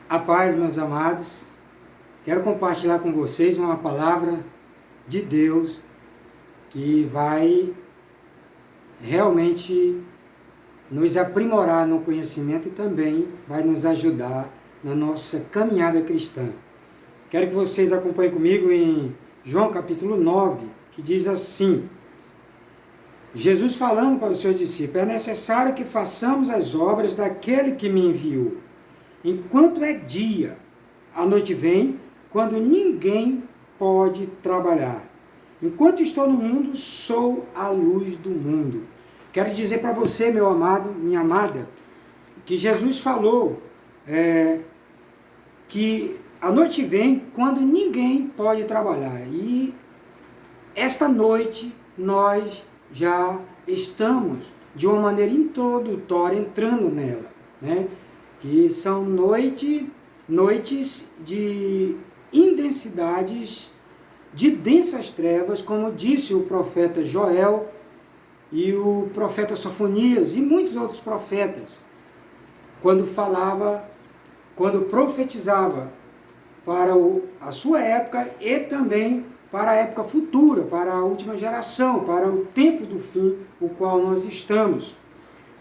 A paz, meus amados. Quero compartilhar com vocês uma palavra de Deus que vai realmente nos aprimorar no conhecimento e também vai nos ajudar na nossa caminhada cristã. Quero que vocês acompanhem comigo em João capítulo 9, que diz assim: Jesus falando para os seus discípulos: é necessário que façamos as obras daquele que me enviou. Enquanto é dia, a noite vem, quando ninguém pode trabalhar. Enquanto estou no mundo, sou a luz do mundo. Quero dizer para você, meu amado, minha amada, que Jesus falou que a noite vem quando ninguém pode trabalhar. E esta noite nós já estamos, de uma maneira introdutória, entrando nela, né? Que são noites de intensidades, de densas trevas, como disse o profeta Joel e o profeta Sofonias e muitos outros profetas, quando profetizava para a sua época e também para a época futura, para a última geração, para o tempo do fim, o qual nós estamos.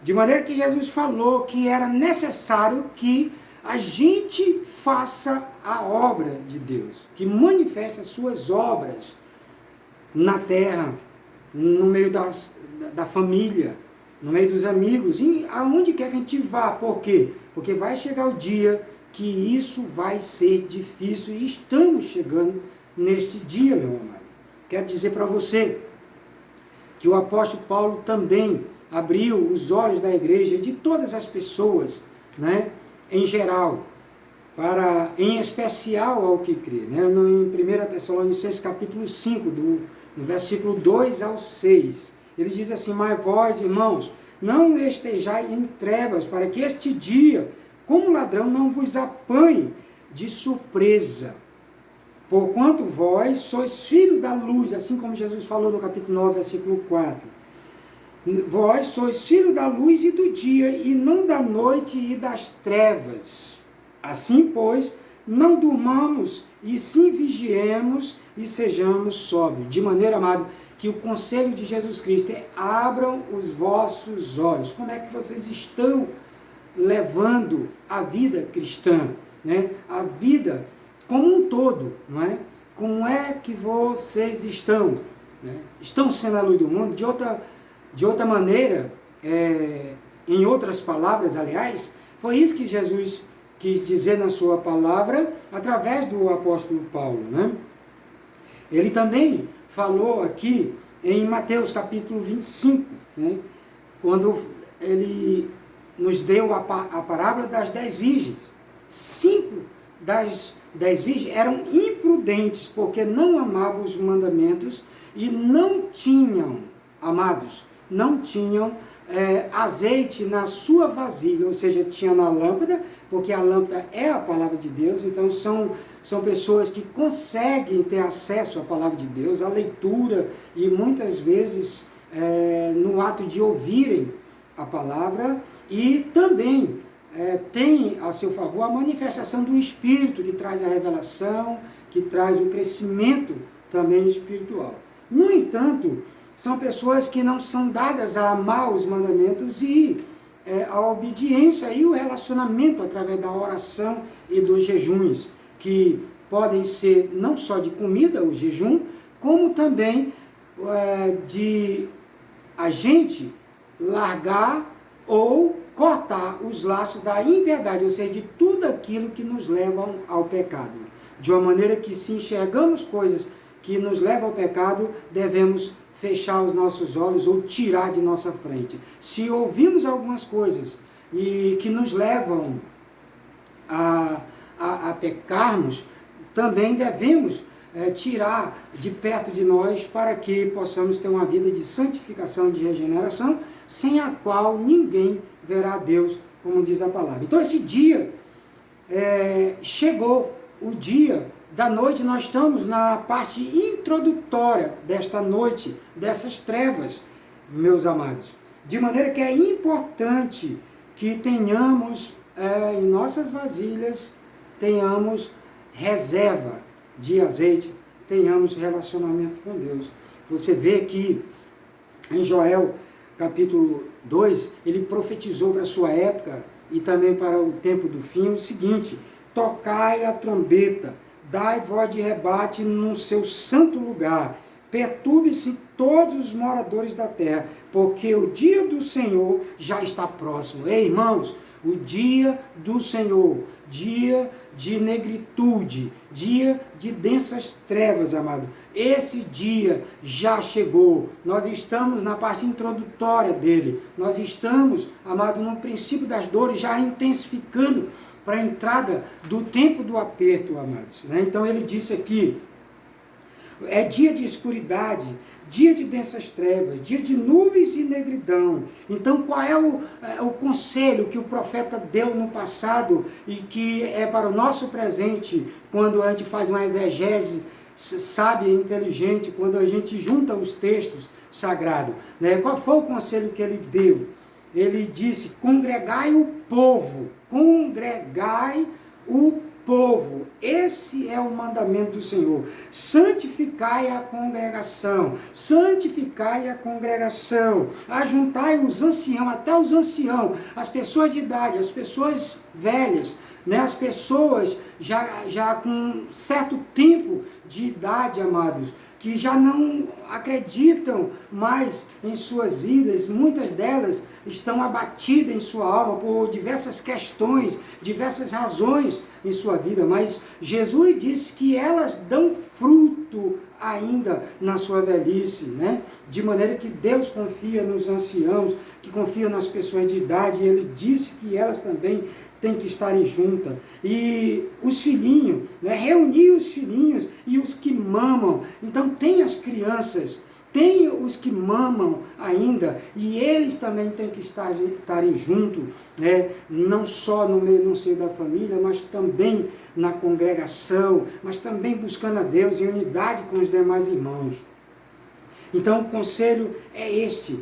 De maneira que Jesus falou que era necessário que a gente faça a obra de Deus, que manifeste as suas obras na terra, no meio da família, no meio dos amigos, e aonde quer que a gente vá. Por quê? Porque vai chegar o dia que isso vai ser difícil e estamos chegando neste dia, meu amado. Quero dizer para você que o apóstolo Paulo também abriu os olhos da igreja, de todas as pessoas, né, em geral, em especial ao que crê. Né, em 1 Tessalonicenses capítulo 5, no versículo 2 ao 6, ele diz assim: mas vós, irmãos, não estejais em trevas, para que este dia, como ladrão, não vos apanhe de surpresa. Porquanto vós sois filhos da luz, assim como Jesus falou no capítulo 9, versículo 4. Vós sois filhos da luz e do dia, e não da noite e das trevas. Assim, pois, não durmamos, e sim vigiemos e sejamos sóbrios. De maneira, amado, que o conselho de Jesus Cristo é: abram os vossos olhos. Como é que vocês estão levando a vida cristã, né? A vida como um todo, não é? Como é que vocês estão? Né? Estão sendo a luz do mundo? De outra maneira, em outras palavras, aliás, foi isso que Jesus quis dizer na sua palavra, através do apóstolo Paulo, né? Ele também falou aqui em Mateus capítulo 25, né? Quando ele nos deu a parábola das 10 virgens. 5 das 10 virgens eram imprudentes, porque não amavam os mandamentos e não tinham, amados, não tinham azeite na sua vasilha, ou seja, tinha na lâmpada, porque a lâmpada é a palavra de Deus. Então são pessoas que conseguem ter acesso à palavra de Deus, à leitura, e muitas vezes no ato de ouvirem a palavra, e também tem a seu favor a manifestação do Espírito, que traz a revelação, que traz o crescimento também espiritual. No entanto, são pessoas que não são dadas a amar os mandamentos e a obediência e o relacionamento através da oração e dos jejuns, que podem ser não só de comida, o jejum, como também de a gente largar ou cortar os laços da impiedade, ou seja, de tudo aquilo que nos leva ao pecado. De uma maneira que, se enxergamos coisas que nos levam ao pecado, devemos fechar os nossos olhos ou tirar de nossa frente. Se ouvimos algumas coisas e que nos levam a pecarmos, também devemos tirar de perto de nós, para que possamos ter uma vida de santificação, de regeneração, sem a qual ninguém verá a Deus, como diz a palavra. Então esse dia chegou, o dia da noite. Nós estamos na parte introdutória desta noite, dessas trevas, meus amados. De maneira que é importante que tenhamos em nossas vasilhas tenhamos reserva de azeite, tenhamos relacionamento com Deus. Você vê que em Joel, capítulo 2, ele profetizou para a sua época e também para o tempo do fim o seguinte: tocai a trombeta, dai voz de rebate no seu santo lugar, perturbe-se todos os moradores da terra, porque o dia do Senhor já está próximo. Ei, irmãos, o dia do Senhor, dia de negritude, dia de densas trevas, amado. Esse dia já chegou. Nós estamos na parte introdutória dele. Nós estamos, amado, no princípio das dores, já intensificando para a entrada do tempo do aperto, amados. Então ele disse aqui, é dia de escuridade, dia de densas trevas, dia de nuvens e negridão. Então qual é o conselho que o profeta deu no passado e que é para o nosso presente, quando a gente faz uma exegese sábia e inteligente, quando a gente junta os textos sagrados? Qual foi o conselho que ele deu? Ele disse: congregai o povo, congregai o povo. Esse é o mandamento do Senhor. Santificai a congregação, santificai a congregação, ajuntai os anciãos, até os anciãos, as pessoas de idade, as pessoas velhas, as pessoas já com certo tempo de idade, amados, que já não acreditam mais em suas vidas. Muitas delas estão abatidas em sua alma por diversas questões, diversas razões em sua vida, mas Jesus disse que elas dão fruto ainda na sua velhice, de maneira que Deus confia nos anciãos, que confia nas pessoas de idade, e ele disse que elas também têm que estarem juntas. E os filhinhos, reunir os filhinhos e os que mamam. Então tem as crianças, tem os que mamam ainda, e eles também têm que estarem juntos, não só no seio da família, mas também na congregação, mas também buscando a Deus em unidade com os demais irmãos. Então o conselho é este,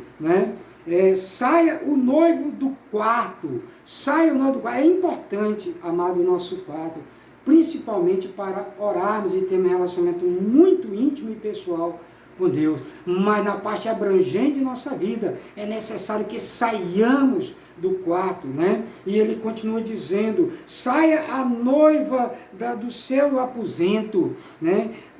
saia o noivo do quarto, saia o noivo do quarto. É importante, amado, o nosso quarto, principalmente para orarmos e termos um relacionamento muito íntimo e pessoal com Deus, mas na parte abrangente de nossa vida, é necessário que saiamos do quarto, E ele continua dizendo: saia a noiva do seu aposento,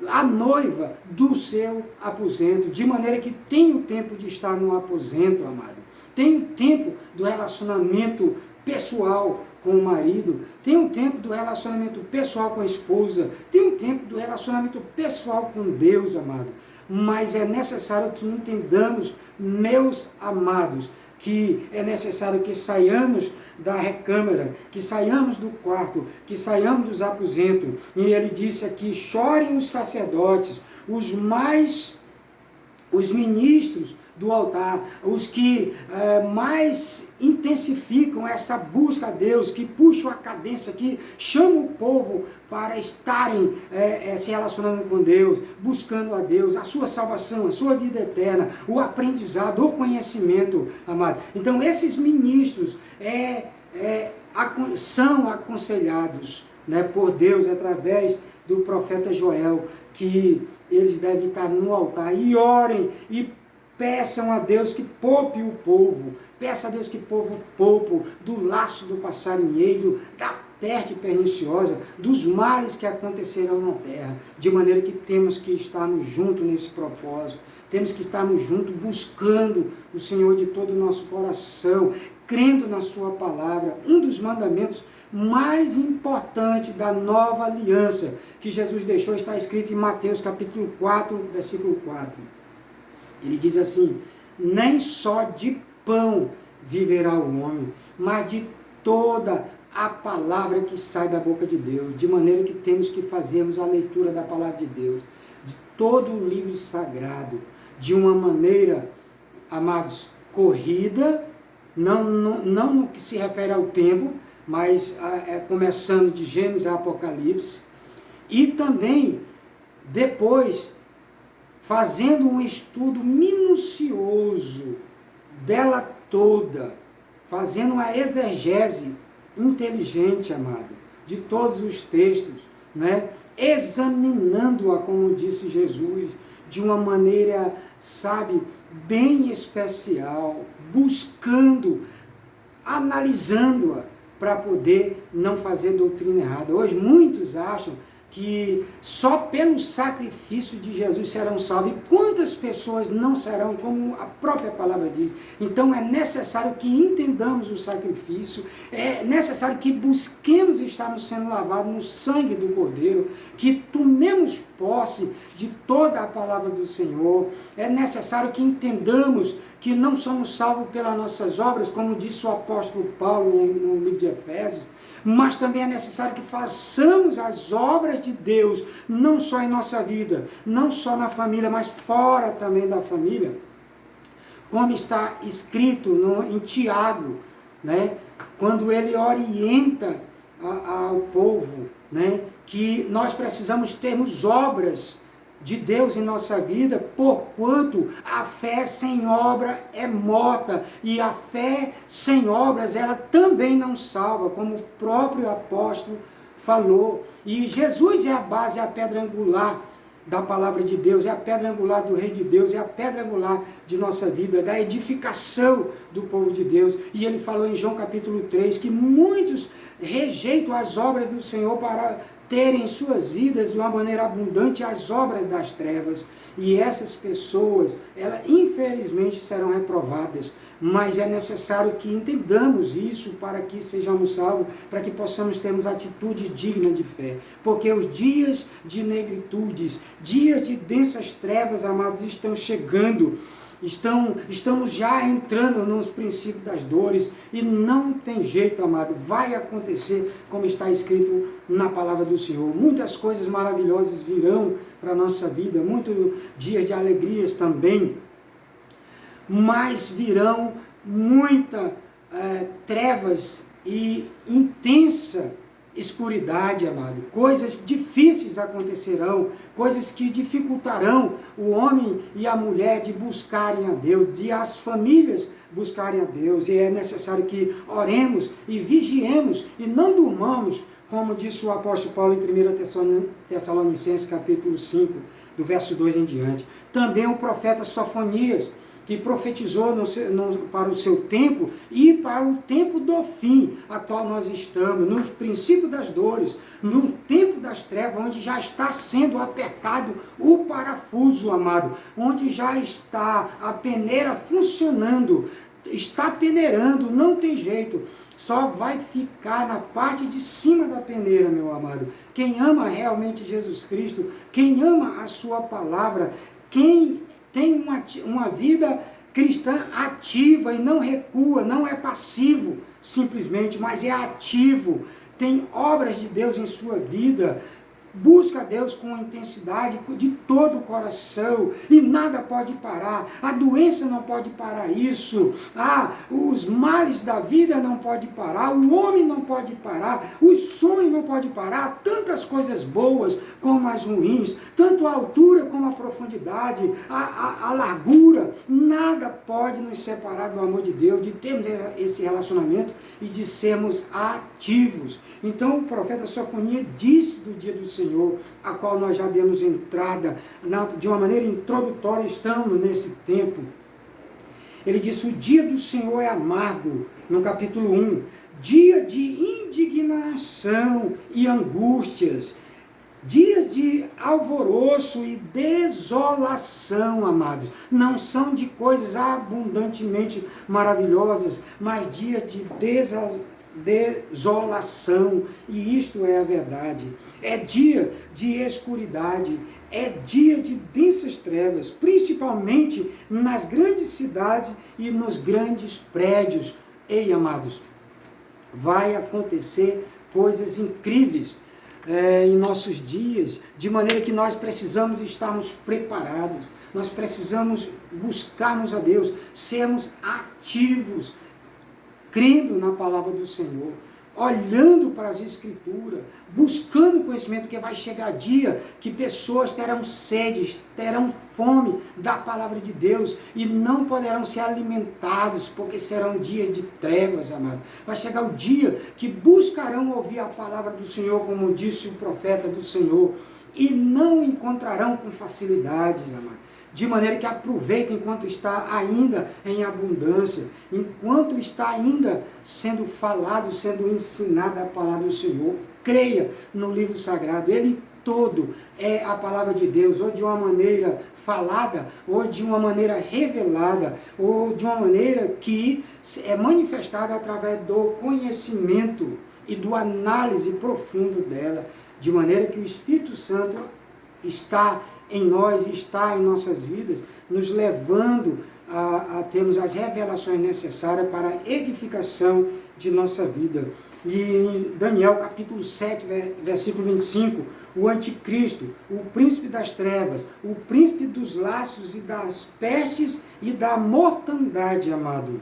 A noiva do seu aposento, de maneira que tem o tempo de estar no aposento, amado. Tem o tempo do relacionamento pessoal com o marido, tem um tempo do relacionamento pessoal com a esposa, tem um tempo do relacionamento pessoal com Deus, amado. Mas é necessário que entendamos, meus amados, que é necessário que saiamos da recâmara, que saiamos do quarto, que saiamos dos aposentos. E ele disse aqui: chorem os sacerdotes, os ministros do altar, os que mais intensificam essa busca a Deus, que puxam a cadência, que chamam o povo para estarem se relacionando com Deus, buscando a Deus, a sua salvação, a sua vida eterna, o aprendizado, o conhecimento, amado. Então esses ministros são aconselhados por Deus através do profeta Joel, que eles devem estar no altar e orem e peçam a Deus que poupe o povo, peça a Deus que o povo poupe do laço do passarinheiro, da peste perniciosa, dos males que acontecerão na terra, de maneira que temos que estarmos juntos nesse propósito, temos que estarmos juntos buscando o Senhor de todo o nosso coração, crendo na sua palavra. Um dos mandamentos mais importantes da nova aliança que Jesus deixou está escrito em Mateus capítulo 4, versículo 4. Ele diz assim: nem só de pão viverá o homem, mas de toda a palavra que sai da boca de Deus, de maneira que temos que fazermos a leitura da palavra de Deus, de todo o livro sagrado, de uma maneira, amados, corrida, não no que se refere ao tempo, mas começando de Gênesis a Apocalipse, e também depois fazendo um estudo minucioso dela toda, fazendo uma exegese inteligente, amado, de todos os textos, né? Examinando-a, como disse Jesus, de uma maneira, sabe, bem especial, buscando, analisando-a, para poder não fazer doutrina errada. Hoje muitos acham que só pelo sacrifício de Jesus serão salvos. E quantas pessoas não serão, como a própria palavra diz? Então é necessário que entendamos o sacrifício, é necessário que busquemos estarmos sendo lavados no sangue do Cordeiro, que tomemos posse de toda a palavra do Senhor. É necessário que entendamos que não somos salvos pelas nossas obras, como disse o apóstolo Paulo no livro de Efésios, mas também é necessário que façamos as obras de Deus, não só em nossa vida, não só na família, mas fora também da família, como está escrito em Tiago, né? Quando ele orienta ao povo, né? Que nós precisamos termos obras de Deus em nossa vida, porquanto a fé sem obra é morta, e a fé sem obras ela também não salva, como o próprio apóstolo falou. E Jesus é a base, é a pedra angular da palavra de Deus, é a pedra angular do Rei de Deus, é a pedra angular de nossa vida, da edificação do povo de Deus. E ele falou em João capítulo 3, que muitos rejeitam as obras do Senhor para terem em suas vidas de uma maneira abundante as obras das trevas. E essas pessoas, elas infelizmente serão reprovadas. Mas é necessário que entendamos isso para que sejamos salvos, para que possamos termos atitude digna de fé. Porque os dias de negritudes, dias de densas trevas, amados, estão chegando. Estamos já entrando nos princípios das dores e não tem jeito, amado, vai acontecer como está escrito na palavra do Senhor. Muitas coisas maravilhosas virão para a nossa vida, muitos dias de alegrias também, mas virão muitas trevas e intensa escuridade, amado. Coisas difíceis acontecerão, coisas que dificultarão o homem e a mulher de buscarem a Deus, de as famílias buscarem a Deus. E é necessário que oremos e vigiemos e não durmamos, como disse o apóstolo Paulo em 1 Tessalonicenses capítulo 5, do verso 2 em diante. Também o profeta Sofonias, que profetizou para o seu tempo e para o tempo do fim, a qual nós estamos, no princípio das dores, no tempo das trevas, onde já está sendo apertado o parafuso, amado, onde já está a peneira funcionando, está peneirando, não tem jeito, só vai ficar na parte de cima da peneira, meu amado. Quem ama realmente Jesus Cristo, quem ama a sua palavra, quem tem uma vida cristã ativa e não recua, não é passivo simplesmente, mas é ativo, tem obras de Deus em sua vida, busca a Deus com intensidade de todo o coração e nada pode parar, a doença não pode parar isso, os males da vida não pode parar, o homem não pode parar, os sonhos não pode parar, tantas coisas boas como as ruins, tanto a altura como a profundidade, a largura, nada pode nos separar do amor de Deus, de termos esse relacionamento e de sermos ativos. Então o profeta Sofonias disse do dia do Senhor, a qual nós já demos entrada, de uma maneira introdutória, estamos nesse tempo. Ele disse, o dia do Senhor é amargo, no capítulo 1, dia de indignação e angústias, dias de alvoroço e desolação, amados. Não são de coisas abundantemente maravilhosas, mas dias de desolação, e isto é a verdade. É dia de escuridade, é dia de densas trevas, principalmente nas grandes cidades e nos grandes prédios. Ei, amados, vai acontecer coisas incríveis em nossos dias, de maneira que nós precisamos estarmos preparados, nós precisamos buscarmos a Deus, sermos ativos, crendo na palavra do Senhor. olhando para as Escrituras, buscando conhecimento, porque vai chegar dia que pessoas terão sede, terão fome da palavra de Deus e não poderão ser alimentados, porque serão dias de trevas, amado. Vai chegar o dia que buscarão ouvir a palavra do Senhor, como disse o profeta do Senhor, e não encontrarão com facilidade, amado. De maneira que aproveitem enquanto está ainda em abundância, enquanto está ainda sendo falado, sendo ensinada a palavra do Senhor. Creia no livro sagrado, ele todo é a palavra de Deus, ou de uma maneira falada, ou de uma maneira revelada, ou de uma maneira que é manifestada através do conhecimento e do análise profundo dela, de maneira que o Espírito Santo está em nós, está em nossas vidas, nos levando a termos as revelações necessárias para a edificação de nossa vida. E em Daniel capítulo 7, versículo 25, o anticristo, o príncipe das trevas, o príncipe dos laços e das pestes e da mortandade, amado,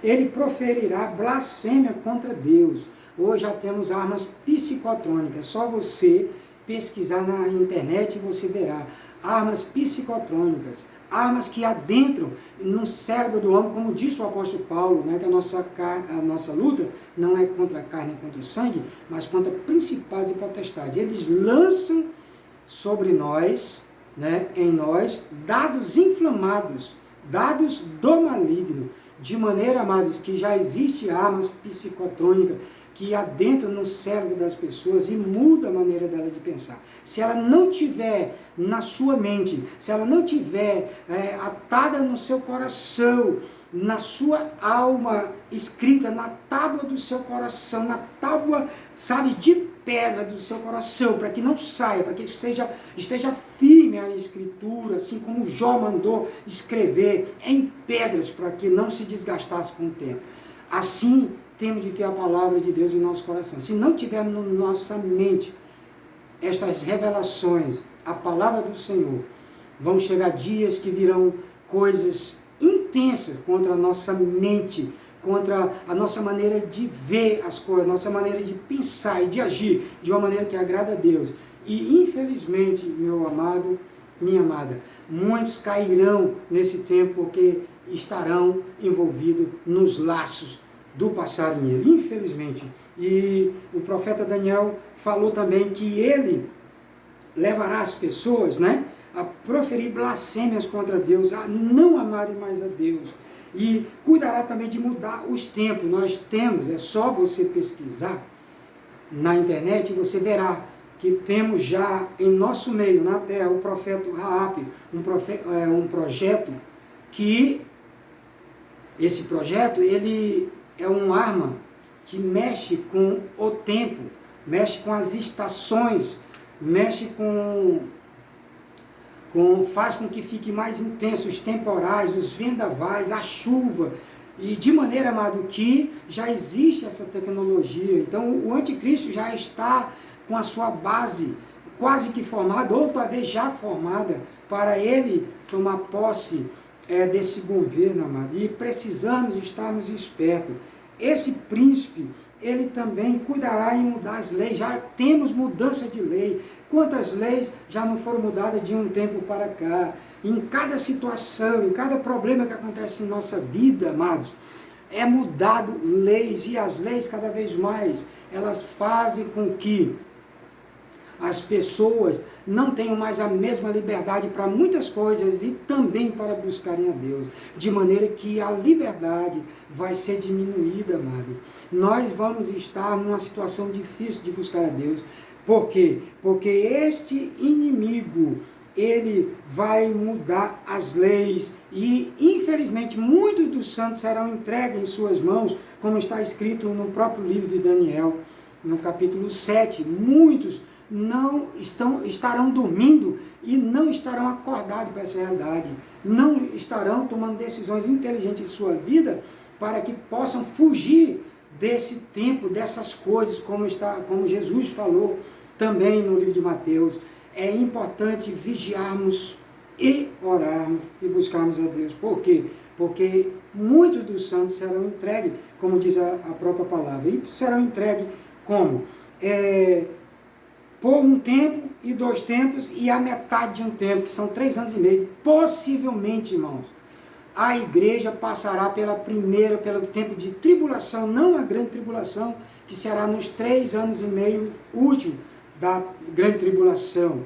ele proferirá blasfêmia contra Deus. Hoje já temos armas psicotrônicas, só você pesquisar na internet e você verá armas psicotrônicas, armas que adentram no cérebro do homem, como disse o apóstolo Paulo, né, que a nossa luta não é contra a carne e contra o sangue, mas contra principados e potestades. Eles lançam sobre nós, né, em nós, dados inflamados, dados do maligno, de maneira, amados, que já existe armas psicotrônicas que adentram no cérebro das pessoas e muda a maneira dela de pensar. Se ela não tiver na sua mente, se ela não tiver atada no seu coração, na sua alma, escrita na tábua do seu coração, na tábua, sabe, de pedra do seu coração, para que não saia, para que esteja firme a Escritura, assim como Jó mandou escrever em pedras, para que não se desgastasse com o tempo. Assim, temos de ter a palavra de Deus em nosso coração. Se não tivermos na nossa mente estas revelações, a palavra do Senhor, vão chegar dias que virão coisas intensas contra a nossa mente, contra a nossa maneira de ver as coisas, nossa maneira de pensar e de agir de uma maneira que agrada a Deus. E infelizmente, meu amado, minha amada, muitos cairão nesse tempo porque estarão envolvidos nos laços do passarinheiro, infelizmente. E o profeta Daniel falou também que ele levará as pessoas, né, a proferir blasfêmias contra Deus, a não amarem mais a Deus. E cuidará também de mudar os tempos. Nós temos, é só você pesquisar na internet e você verá que temos já em nosso meio, na terra, o profeta Raab, um projeto que, esse projeto, ele é uma arma que mexe com o tempo, mexe com as estações, mexe faz com que fique mais intenso os temporais, os vendavais, a chuva, e de maneira, amado, que já existe essa tecnologia. Então o anticristo já está com a sua base quase que formada, ou talvez já formada, para ele tomar posse desse governo, amado. E precisamos estarmos espertos. Esse príncipe, ele também cuidará em mudar as leis. Já temos mudança de lei. Quantas leis já não foram mudadas de um tempo para cá? Em cada situação, em cada problema que acontece em nossa vida, amados, é mudado leis, e as leis cada vez mais, elas fazem com que as pessoas não tenham mais a mesma liberdade para muitas coisas e também para buscarem a Deus, de maneira que a liberdade vai ser diminuída, amado. Nós vamos estar numa situação difícil de buscar a Deus. Por quê? Porque este inimigo, ele vai mudar as leis e, infelizmente, muitos dos santos serão entregues em suas mãos, como está escrito no próprio livro de Daniel, no capítulo 7. Muitos não estarão dormindo e não estarão acordados para essa realidade, não estarão tomando decisões inteligentes em sua vida para que possam fugir desse tempo, dessas coisas, como Jesus falou também no livro de Mateus. É importante vigiarmos e orarmos e buscarmos a Deus. Por quê? porque muitos dos santos serão entregues, como diz a própria palavra, e serão entregues como? Por um tempo e 2 tempos e a metade de um tempo, que são 3 anos e meio. Possivelmente, irmãos, a igreja passará pelo tempo de tribulação, não a grande tribulação, que será nos 3 anos e meio últimos da grande tribulação.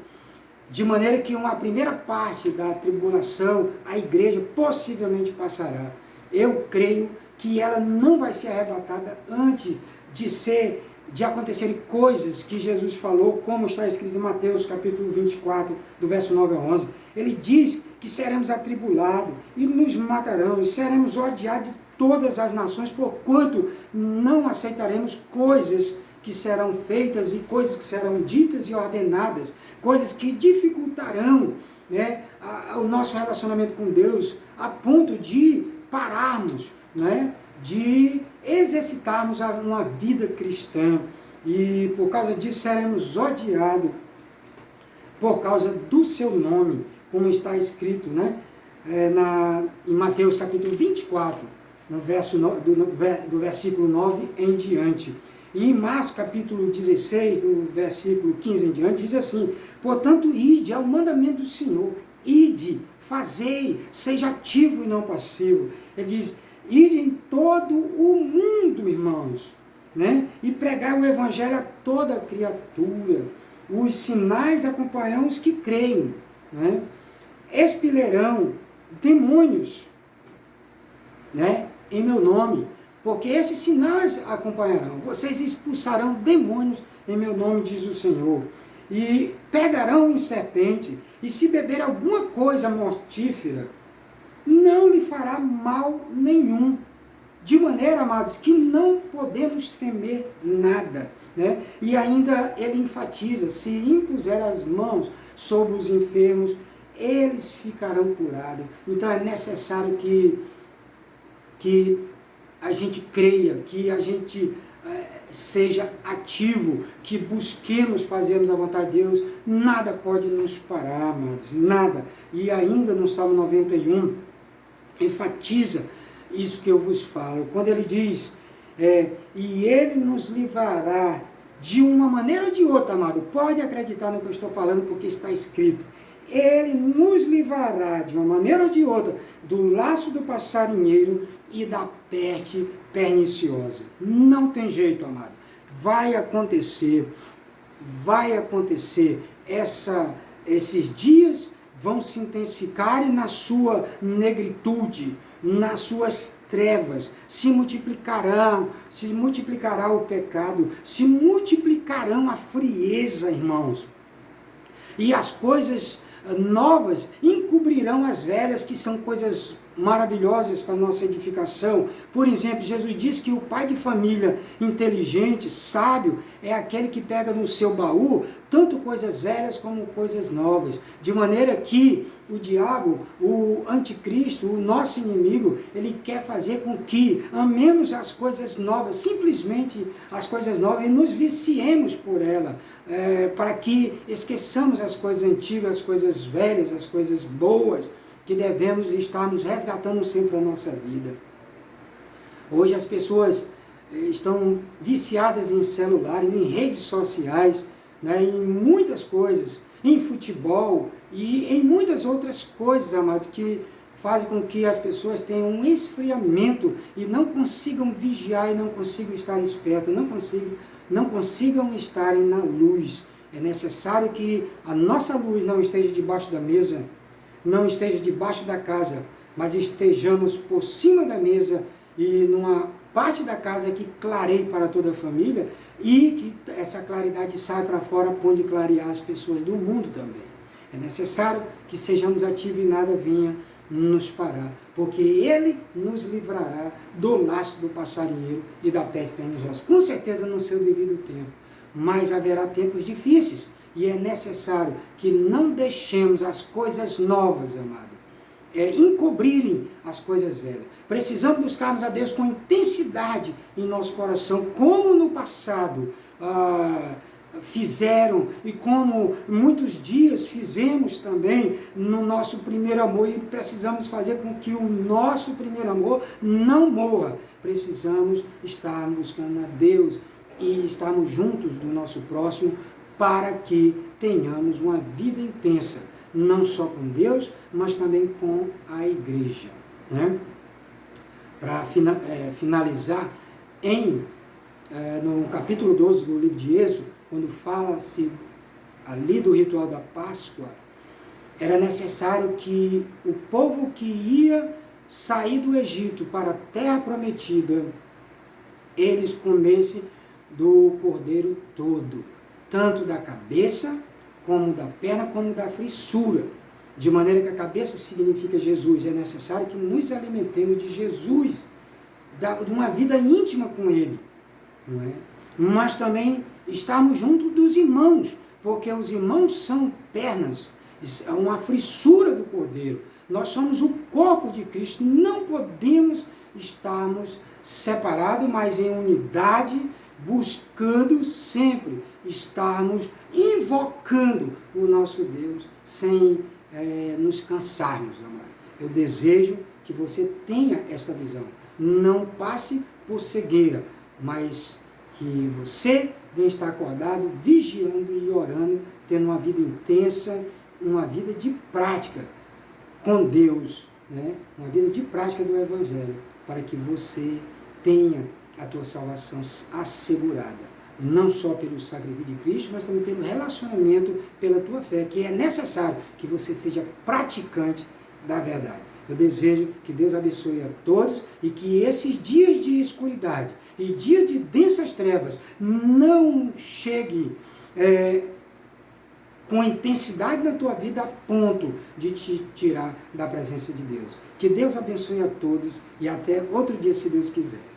De maneira que uma primeira parte da tribulação, a igreja possivelmente passará. Eu creio que ela não vai ser arrebatada antes de acontecerem coisas que Jesus falou, como está escrito em Mateus capítulo 24, do verso 9 a 11. Ele diz que seremos atribulados e nos matarão, e seremos odiados de todas as nações, porquanto não aceitaremos coisas que serão feitas e coisas que serão ditas e ordenadas, coisas que dificultarão, né, o nosso relacionamento com Deus, a ponto de pararmos, né, de exercitarmos uma vida cristã, e por causa disso seremos odiados por causa do seu nome, como está escrito, né, em Mateus capítulo 24, do versículo 9 em diante. E em Marcos capítulo 16, do versículo 15 em diante, diz assim: portanto, ide ao mandamento do Senhor, ide, fazei, seja ativo e não passivo. Ele diz: ide em todo o mundo, irmãos, né? E pregai o evangelho a toda criatura. Os sinais acompanharão os que creem, né? Expelirão demônios, né, em meu nome, porque esses sinais acompanharão. Vocês expulsarão demônios em meu nome, diz o Senhor. E pegarão em serpente, e se beber alguma coisa mortífera, não lhe fará mal nenhum. De maneira, amados, que não podemos temer nada, né? E ainda ele enfatiza: se impuser as mãos sobre os enfermos, eles ficarão curados. Então é necessário que a gente creia, que a gente seja ativo, que busquemos fazermos a vontade de Deus. Nada pode nos parar, amados, nada. E ainda no Salmo 91, enfatiza isso que eu vos falo, quando ele diz, e ele nos livrará de uma maneira ou de outra, amado, pode acreditar no que eu estou falando, porque está escrito. Ele nos livrará de uma maneira ou de outra do laço do passarinheiro e da peste perniciosa. Não tem jeito, amado. Vai acontecer. Esses dias vão se intensificar e na sua negritude, nas suas trevas, se multiplicará o pecado, se multiplicarão a frieza, irmãos. E as coisas novas encobrirão as velhas, que são coisas maravilhosas para a nossa edificação. Por exemplo, Jesus diz que o pai de família inteligente, sábio, é aquele que pega no seu baú tanto coisas velhas como coisas novas. De maneira que o diabo, o anticristo, o nosso inimigo, ele quer fazer com que amemos as coisas novas, simplesmente as coisas novas, e nos viciemos por ela, para que esqueçamos as coisas antigas, as coisas velhas, as coisas boas, que devemos estarmos resgatando sempre a nossa vida. Hoje as pessoas estão viciadas em celulares, em redes sociais, né, em muitas coisas, em futebol e em muitas outras coisas, amados, que fazem com que as pessoas tenham um esfriamento e não consigam vigiar e não consigam estar espertos, não consigam estarem na luz. É necessário que a nossa luz não esteja debaixo da mesa, não esteja debaixo da casa, mas estejamos por cima da mesa e numa parte da casa que clareie para toda a família, e que essa claridade saia para fora, a ponto de clarear as pessoas do mundo também. É necessário que sejamos ativos e nada venha nos parar, porque Ele nos livrará do laço do passarinheiro e da peste perniciosa. Com certeza no seu devido tempo, mas haverá tempos difíceis, e é necessário que não deixemos as coisas novas, amado, encobrirem as coisas velhas. Precisamos buscarmos a Deus com intensidade em nosso coração, como no passado, fizeram e como muitos dias fizemos também no nosso primeiro amor, e precisamos fazer com que o nosso primeiro amor não morra. Precisamos estar buscando a Deus e estarmos juntos do nosso próximo para que tenhamos uma vida intensa, não só com Deus, mas também com a igreja, né? Para finalizar, no capítulo 12 do livro de Êxodo, quando fala-se ali do ritual da Páscoa, era necessário que o povo que ia sair do Egito para a terra prometida, eles comessem do cordeiro todo, tanto da cabeça, como da perna, como da frissura. De maneira que a cabeça significa Jesus. É necessário que nos alimentemos de Jesus, de uma vida íntima com Ele, não é? Mas também estarmos junto dos irmãos, porque os irmãos são pernas, é uma frissura do cordeiro. Nós somos o corpo de Cristo, não podemos estarmos separados, mas em unidade, buscando sempre estarmos invocando o nosso Deus sem nos cansarmos, amado. Eu desejo que você tenha essa visão. Não passe por cegueira, mas que você venha estar acordado, vigiando e orando, tendo uma vida intensa, uma vida de prática com Deus, né? Uma vida de prática do Evangelho, para que você tenha a tua salvação assegurada, não só pelo sacrifício de Cristo, mas também pelo relacionamento, pela tua fé, que é necessário que você seja praticante da verdade. Eu desejo que Deus abençoe a todos e que esses dias de escuridade e dias de densas trevas não chegue com intensidade na tua vida a ponto de te tirar da presença de Deus. Que Deus abençoe a todos e até outro dia, se Deus quiser.